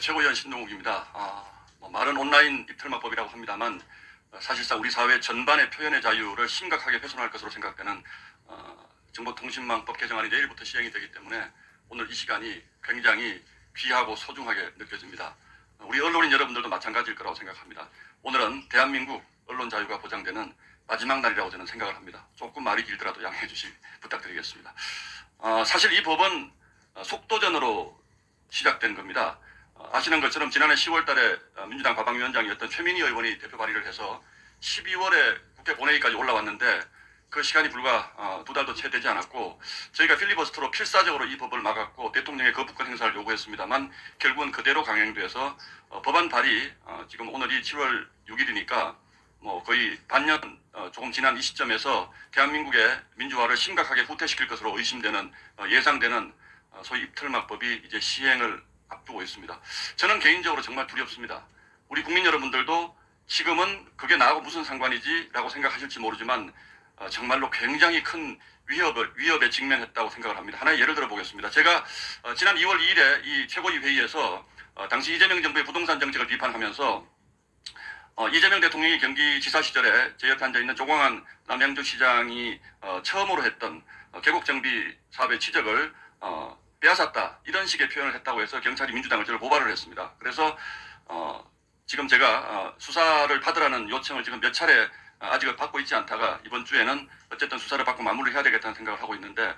최고위원 신동욱입니다. 말은 온라인 입틀막법이라고 합니다만 사실상 우리 사회 전반의 표현의 자유를 심각하게 훼손할 것으로 생각되는 정보통신망법 개정안이 내일부터 시행이 되기 때문에 오늘 이 시간이 굉장히 귀하고 소중하게 느껴집니다. 우리 언론인 여러분들도 마찬가지일 거라고 생각합니다. 오늘은 대한민국 언론 자유가 보장되는 마지막 날이라고 저는 생각을 합니다. 조금 말이 길더라도 양해해 주시기 부탁드리겠습니다. 사실 이 법은 속도전으로 시작된 겁니다. 아시는 것처럼 지난해 10월 달에 민주당 과방위원장이었던 최민희 의원이 대표 발의를 해서 12월에 국회 본회의까지 올라왔는데 그 시간이 불과 2달도 채 되지 않았고 저희가 필리버스터로 필사적으로 이 법을 막았고 대통령의 거부권 행사를 요구했습니다만 결국은 그대로 강행돼서 법안 발의 지금 오늘이 7월 6일이니까 뭐 거의 반년 조금 지난 이 시점에서 대한민국의 민주화를 심각하게 후퇴시킬 것으로 의심되는 예상되는 소위 입틀막법이 이제 시행을 앞두고 있습니다. 저는 개인적으로 정말 두렵습니다. 우리 국민 여러분들도 지금은 그게 나하고 무슨 상관이지 라고 생각하실지 모르지만 정말로 굉장히 큰 위협에 직면했다고 생각을 합니다. 하나의 예를 들어 보겠습니다. 제가 지난 2월 2일에 이 최고위 회의에서 당시 이재명 정부의 부동산 정책을 비판하면서 이재명 대통령이 경기지사 시절에 제 옆에 앉아있는 조광한 남양주시장이 처음으로 했던 계곡정비 사업의 치적을 빼앗았다 이런 식의 표현을 했다고 해서 경찰이 민주당을 저를 고발을 했습니다. 그래서 지금 제가 수사를 받으라는 요청을 지금 몇 차례 아직은 받고 있지 않다가 이번 주에는 어쨌든 수사를 받고 마무리를 해야 되겠다는 생각을 하고 있는데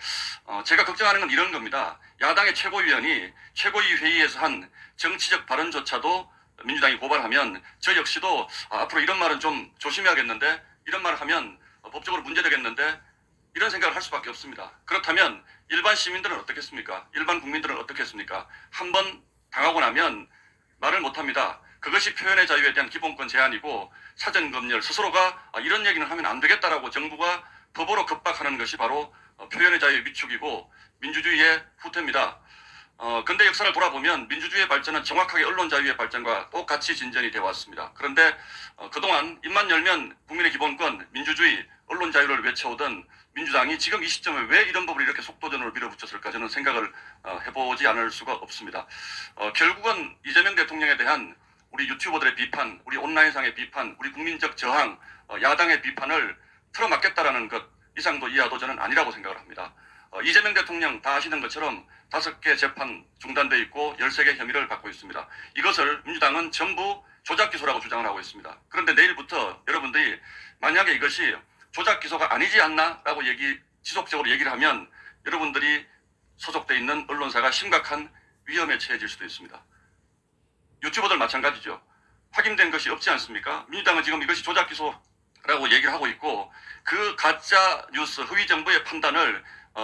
제가 걱정하는 건 이런 겁니다. 야당의 최고위원이 최고위 회의에서 한 정치적 발언조차도 민주당이 고발하면 저 역시도 앞으로 이런 말은 좀 조심해야겠는데 이런 말을 하면 법적으로 문제되겠는데 이런 생각을 할 수밖에 없습니다. 그렇다면 일반 시민들은 어떻겠습니까? 일반 국민들은 어떻겠습니까? 한번 당하고 나면 말을 못합니다. 그것이 표현의 자유에 대한 기본권 제한이고 사전검열 스스로가 이런 얘기는 하면 안 되겠다라고 정부가 법으로 급박하는 것이 바로 표현의 자유의 위축이고 민주주의의 후퇴입니다. 근대 역사를 돌아보면 민주주의의 발전은 정확하게 언론 자유의 발전과 똑같이 진전이 되어 왔습니다. 그런데 그동안 입만 열면 국민의 기본권, 민주주의, 언론 자유를 외쳐오던 민주당이 지금 이 시점에 왜 이런 법을 이렇게 속도전으로 밀어붙였을까 저는 생각을 해보지 않을 수가 없습니다. 결국은 이재명 대통령에 대한 우리 유튜버들의 비판, 우리 온라인상의 비판, 우리 국민적 저항, 야당의 비판을 틀어막겠다라는 것 이상도 이하도 저는 아니라고 생각을 합니다. 이재명 대통령 다 아시는 것처럼 5개 재판 중단돼 있고 13개 혐의를 받고 있습니다. 이것을 민주당은 전부 조작 기소라고 주장을 하고 있습니다. 그런데 내일부터 여러분들이 만약에 이것이 조작 기소가 아니지 않나 라고 지속적으로 얘기를 하면 여러분들이 소속돼 있는 언론사가 심각한 위험에 처해질 수도 있습니다. 유튜버들 마찬가지죠. 확인된 것이 없지 않습니까? 민주당은 지금 이것이 조작 기소라고 얘기를 하고 있고 그 가짜 뉴스 허위 정보의 판단을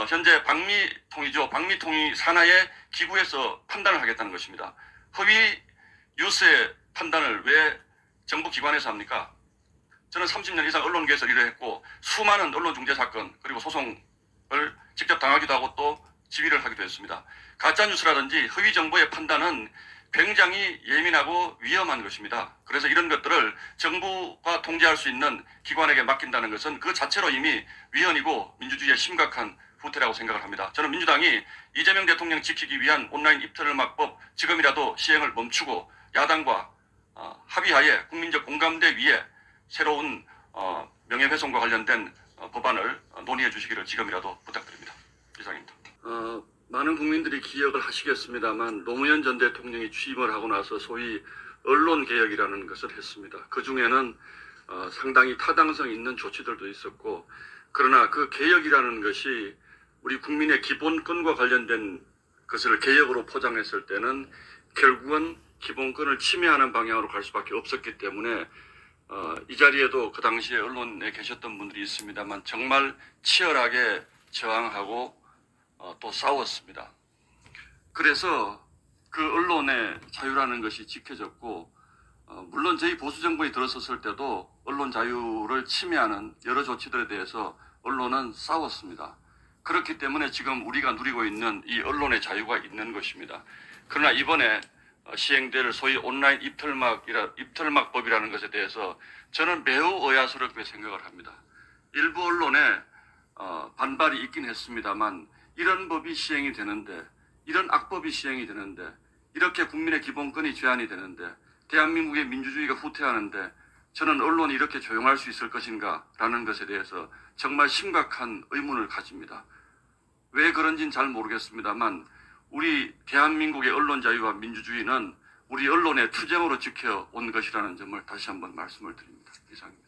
현재 방미통이 산하의 기구에서 판단을 하겠다는 것입니다. 허위 뉴스의 판단을 왜 정부 기관에서 합니까? 저는 30년 이상 언론계에서 일을 했고 수많은 언론 중재 사건 그리고 소송을 직접 당하기도 하고 또 지휘를 하기도 했습니다. 가짜 뉴스라든지 허위 정보의 판단은 굉장히 예민하고 위험한 것입니다. 그래서 이런 것들을 정부가 통제할 수 있는 기관에게 맡긴다는 것은 그 자체로 이미 위헌이고 민주주의의 심각한 후퇴라고 생각을 합니다. 저는 민주당이 이재명 대통령 지키기 위한 온라인 입틀막법 지금이라도 시행을 멈추고 야당과 합의하에 국민적 공감대 위에 새로운 명예훼손과 관련된 법안을 논의해 주시기를 지금이라도 부탁드립니다. 이상입니다. 많은 국민들이 기억을 하시겠습니다만 노무현 전 대통령이 취임을 하고 나서 소위 언론개혁이라는 것을 했습니다. 그중에는 상당히 타당성 있는 조치들도 있었고 그러나 그 개혁이라는 것이 우리 국민의 기본권과 관련된 것을 개혁으로 포장했을 때는 결국은 기본권을 침해하는 방향으로 갈 수밖에 없었기 때문에 이 자리에도 그 당시에 언론에 계셨던 분들이 있습니다만 정말 치열하게 저항하고 또 싸웠습니다. 그래서 그 언론의 자유라는 것이 지켜졌고 물론 저희 보수 정부에 들어섰을 때도 언론 자유를 침해하는 여러 조치들에 대해서 언론은 싸웠습니다. 그렇기 때문에 지금 우리가 누리고 있는 이 언론의 자유가 있는 것입니다. 그러나 이번에 시행될 소위 온라인 입틀막법이라는 것에 대해서 저는 매우 의아스럽게 생각을 합니다. 일부 언론에 반발이 있긴 했습니다만 이런 법이 시행이 되는데 이런 악법이 시행이 되는데 이렇게 국민의 기본권이 제한이 되는데 대한민국의 민주주의가 후퇴하는데 저는 언론이 이렇게 조용할 수 있을 것인가라는 것에 대해서 정말 심각한 의문을 가집니다. 왜 그런지는 잘 모르겠습니다만 우리 대한민국의 언론 자유와 민주주의는 우리 언론의 투쟁으로 지켜온 것이라는 점을 다시 한번 말씀을 드립니다. 이상입니다.